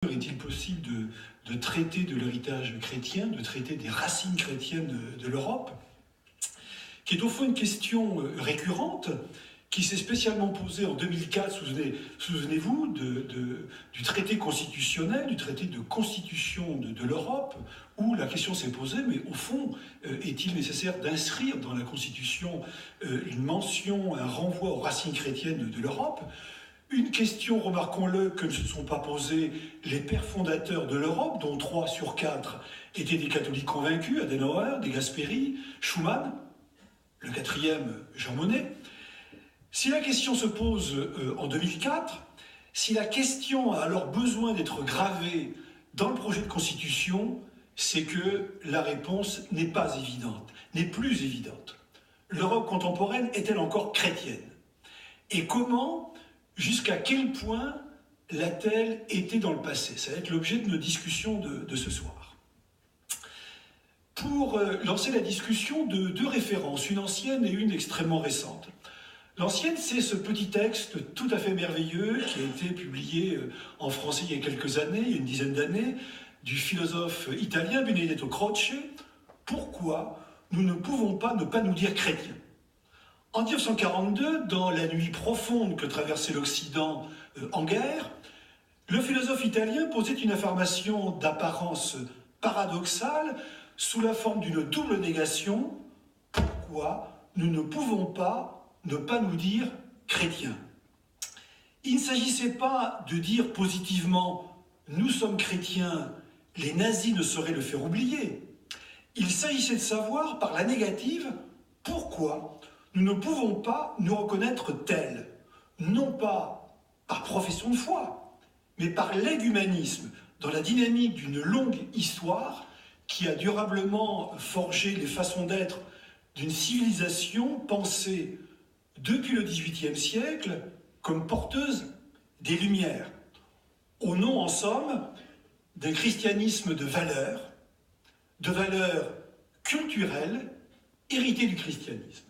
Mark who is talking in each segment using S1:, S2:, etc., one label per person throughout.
S1: Est-il possible de traiter de l'héritage chrétien, de traiter des racines chrétiennes de l'Europe, qui est au fond une question récurrente, qui s'est spécialement posée en 2004, souvenez-vous, du traité constitutionnel, du traité de constitution de l'Europe, où la question s'est posée, mais au fond, est-il nécessaire d'inscrire dans la Constitution une mention, un renvoi aux racines chrétiennes de l'Europe? Une question, remarquons-le, que ne se sont pas posées les pères fondateurs de l'Europe, dont 3 sur 4 étaient des catholiques convaincus, Adenauer, De Gasperi, Schuman, le 4e, Jean Monnet. Si la question se pose en 2004, si la question a alors besoin d'être gravée dans le projet de constitution, c'est que la réponse n'est pas évidente, n'est plus évidente. L'Europe contemporaine est-elle encore chrétienne? Et comment, jusqu'à quel point l'a-t-elle été dans le passé? Ça va être l'objet de nos discussions de ce soir. Pour lancer la discussion de 2 références, une ancienne et une extrêmement récente. L'ancienne, c'est ce petit texte tout à fait merveilleux qui a été publié en français il y a quelques années, il y a une dizaine d'années, du philosophe italien Benedetto Croce. Pourquoi nous ne pouvons pas ne pas nous dire chrétiens? En 1942, dans la nuit profonde que traversait l'Occident en guerre, le philosophe italien posait une affirmation d'apparence paradoxale sous la forme d'une double négation. Pourquoi nous ne pouvons pas ne pas nous dire chrétiens? Il ne s'agissait pas de dire positivement « nous sommes chrétiens, les nazis ne sauraient le faire oublier ». Il s'agissait de savoir par la négative pourquoi nous ne pouvons pas nous reconnaître tels, non pas par profession de foi, mais par l'écuménisme, dans la dynamique d'une longue histoire qui a durablement forgé les façons d'être d'une civilisation pensée depuis le XVIIIe siècle comme porteuse des Lumières, au nom en somme d'un christianisme de valeurs culturelles héritées du christianisme.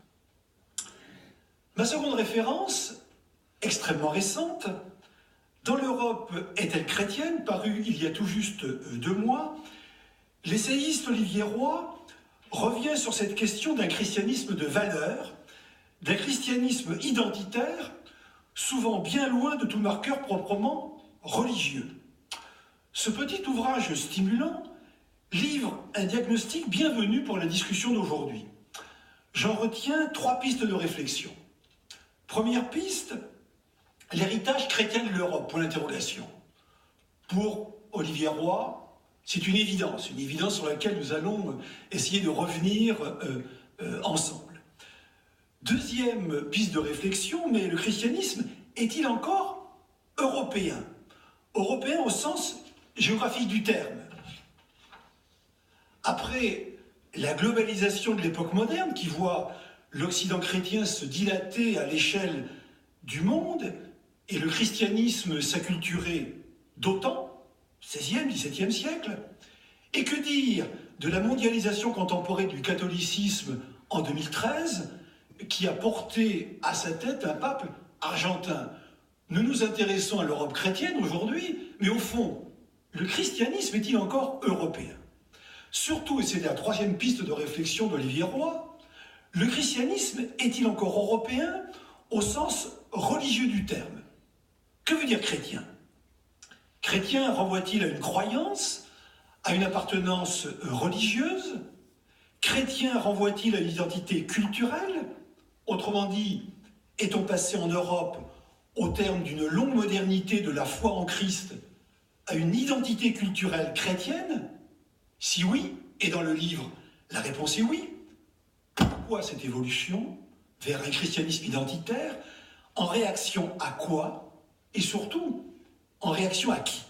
S1: Ma seconde référence, extrêmement récente, Dans l'Europe est-elle chrétienne, paru il y a tout juste 2 mois, l'essayiste Olivier Roy revient sur cette question d'un christianisme de valeurs, d'un christianisme identitaire, souvent bien loin de tout marqueur proprement religieux. Ce petit ouvrage stimulant livre un diagnostic bienvenu pour la discussion d'aujourd'hui. J'en retiens 3 pistes de réflexion. Première piste, l'héritage chrétien de l'Europe, pour l'interrogation. Pour Olivier Roy, c'est une évidence sur laquelle nous allons essayer de revenir ensemble. Deuxième piste de réflexion, mais le christianisme est-il encore européen? Européen au sens géographique du terme. Après la globalisation de l'époque moderne, qui voit l'Occident chrétien se dilater à l'échelle du monde, et le christianisme s'acculturer d'autant, 16e, 17e siècle, et que dire de la mondialisation contemporaine du catholicisme en 2013, qui a porté à sa tête un pape argentin? Nous nous intéressons à l'Europe chrétienne aujourd'hui, mais au fond, le christianisme est-il encore européen? Surtout, et c'est la 3e piste de réflexion d'Olivier Roy, le christianisme est-il encore européen au sens religieux du terme? Que veut dire chrétien? Chrétien renvoie-t-il à une croyance, à une appartenance religieuse? Chrétien renvoie-t-il à une identité culturelle? Autrement dit, est-on passé en Europe, au terme d'une longue modernité de la foi en Christ, à une identité culturelle chrétienne? Si oui, et dans le livre, la réponse est oui. Pourquoi cette évolution vers un christianisme identitaire? En réaction à quoi? Et surtout, en réaction à qui?